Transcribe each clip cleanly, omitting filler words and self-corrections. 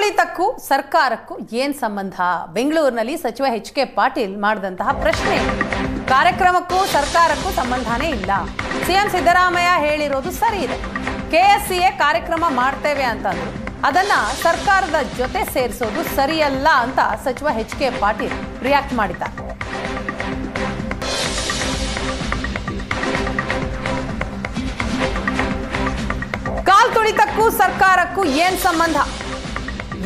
ತುಳಿತಕ್ಕೂ ಸರ್ಕಾರಕ್ಕೂ ಏನು ಸಂಬಂಧ? ಬೆಂಗಳೂರಿನಲ್ಲಿ ಸಚಿವ ಎಚ್.ಕೆ. ಪಾಟೀಲ್ ಮಾಡಿದಂತಹ ಪ್ರಶ್ನೆ. ಕಾರ್ಯಕ್ರಮಕ್ಕೂ ಸರ್ಕಾರಕ್ಕೂ ಸಂಬಂಧನೇ ಇಲ್ಲ. ಸಿಎಂ ಸಿದ್ದರಾಮಯ್ಯ ಹೇಳಿರೋದು ಸರಿ ಇದೆ. KSCA ಕಾರ್ಯಕ್ರಮ ಮಾಡ್ತೇವೆ ಅಂತಂದ್ರು, ಅದನ್ನ ಸರ್ಕಾರದ ಜೊತೆ ಸೇರಿಸೋದು ಸರಿಯಲ್ಲ ಅಂತ ಸಚಿವ ಎಚ್.ಕೆ. ಪಾಟೀಲ್ ರಿಯಾಕ್ಟ್ ಮಾಡಿದ್ದಾರೆ. ಕಾಲ್ ತುಳಿತಕ್ಕೂ ಸರ್ಕಾರಕ್ಕೂ ಏನ್ ಸಂಬಂಧ?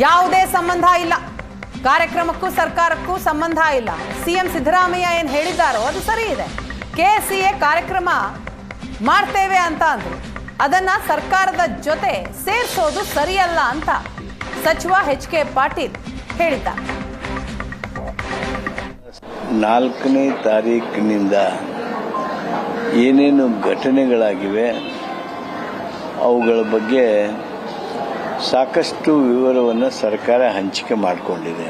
ಯಾವುದೇ ಸಂಬಂಧ ಇಲ್ಲ. ಕಾರ್ಯಕ್ರಮಕ್ಕೂ ಸರ್ಕಾರಕ್ಕೂ ಸಂಬಂಧ ಇಲ್ಲ. ಸಿಎಂ ಸಿದ್ದರಾಮಯ್ಯ ಏನ್ ಹೇಳಿದಾರೋ ಅದು ಸರಿ ಇದೆ. KSCA ಕಾರ್ಯಕ್ರಮ ಮಾಡ್ತೇವೆ ಅಂತ ಅಂದ್ರು, ಅದನ್ನ ಸರ್ಕಾರದ ಜೊತೆ ಸೇರಿಸೋದು ಸರಿಯಲ್ಲ ಅಂತ ಸಚಿವ ಎಚ್.ಕೆ. ಪಾಟೀಲ್ ಹೇಳಿದ್ದಾರೆ. 4ನೇ ತಾರೀಕಿನಿಂದ ಏನೇನು ಘಟನೆಗಳಾಗಿವೆ ಅವುಗಳ ಬಗ್ಗೆ ಸಾಕಷ್ಟು ವಿವರವನ್ನು ಸರ್ಕಾರ ಹಂಚಿಕೆ ಮಾಡಿಕೊಂಡಿದೆ.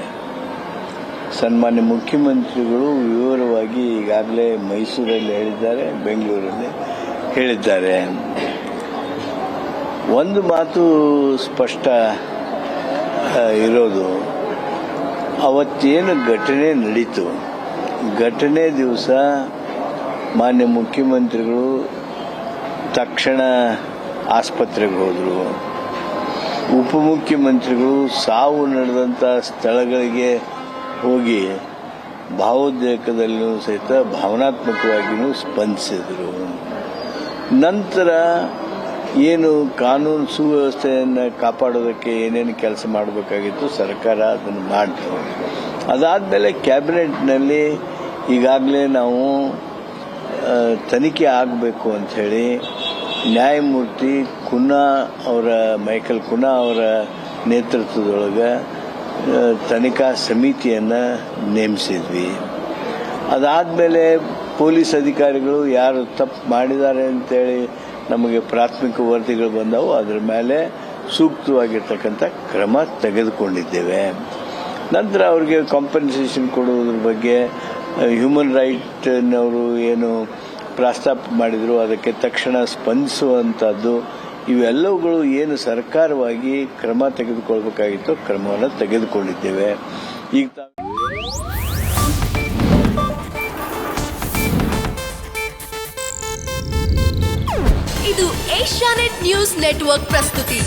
ಸನ್ಮಾನ್ಯ ಮುಖ್ಯಮಂತ್ರಿಗಳು ವಿವರವಾಗಿ ಈಗಾಗಲೇ ಮೈಸೂರಲ್ಲಿ ಹೇಳಿದ್ದಾರೆ, ಬೆಂಗಳೂರಲ್ಲಿ ಹೇಳಿದ್ದಾರೆ. ಒಂದು ಮಾತು ಸ್ಪಷ್ಟ ಇರೋದು, ಅವತ್ತೇನು ಘಟನೆ ನಡೀತು, ಘಟನೆ ದಿವಸ ಮಾನ್ಯ ಮುಖ್ಯಮಂತ್ರಿಗಳು ತಕ್ಷಣ ಆಸ್ಪತ್ರೆಗೆ ಹೋದರು. ಉಪಮುಖ್ಯಮಂತ್ರಿಗಳು ಸಾವು ನಡೆದಂಥ ಸ್ಥಳಗಳಿಗೆ ಹೋಗಿ ಭಾವೋದ್ರೇಕದಲ್ಲೂ ಸಹಿತ ಭಾವನಾತ್ಮಕವಾಗಿಯೂ ಸ್ಪಂದಿಸಿದರು. ನಂತರ ಏನು ಕಾನೂನು ಸುವ್ಯವಸ್ಥೆಯನ್ನು ಕಾಪಾಡೋದಕ್ಕೆ ಏನೇನು ಕೆಲಸ ಮಾಡಬೇಕಾಗಿತ್ತು ಸರ್ಕಾರ ಅದನ್ನು ಮಾಡಿತು. ಅದಾದಮೇಲೆ ಕ್ಯಾಬಿನೆಟ್ನಲ್ಲಿ ಈಗಾಗಲೇ ನಾವು ತನಿಖೆ ಆಗಬೇಕು ಅಂಥೇಳಿ ನ್ಯಾಯಮೂರ್ತಿ ಮೈಕಲ್ ಕುನ್ನಾ ಅವರ ನೇತೃತ್ವದೊಳಗೆ ತನಿಖಾ ಸಮಿತಿಯನ್ನು ನೇಮಿಸಿದ್ವಿ. ಅದಾದಮೇಲೆ ಪೊಲೀಸ್ ಅಧಿಕಾರಿಗಳು ಯಾರು ತಪ್ಪು ಮಾಡಿದ್ದಾರೆ ಅಂತೇಳಿ ನಮಗೆ ಪ್ರಾಥಮಿಕ ವರದಿಗಳು ಬಂದವು, ಅದರ ಮೇಲೆ ಸೂಕ್ತವಾಗಿರ್ತಕ್ಕಂಥ ಕ್ರಮ ತೆಗೆದುಕೊಂಡಿದ್ದೇವೆ. ನಂತರ ಅವರಿಗೆ ಕಾಂಪನ್ಸೇಷನ್ ಕೊಡುವುದ್ರ ಬಗ್ಗೆ ಹ್ಯೂಮನ್ ರೈಟ್ನವರು ಏನು ಪ್ರಸ್ತಾಪ ಮಾಡಿದ್ರು ಅದಕ್ಕೆ ತಕ್ಷಣ ಸ್ಪಂದಿಸುವಂಥದ್ದು, ಇವೆಲ್ಲವುಗಳು ಏನು ಸರ್ಕಾರವಾಗಿ ಕ್ರಮ ತೆಗೆದುಕೊಳ್ಬೇಕಾಗಿತ್ತು ಕ್ರಮವನ್ನು ತೆಗೆದುಕೊಂಡಿದ್ದೇವೆ. ಈಗ ಇದು ಏಷ್ಯಾನೆಟ್ ನ್ಯೂಸ್ ನೆಟ್ವರ್ಕ್ ಪ್ರಸ್ತುತಿ.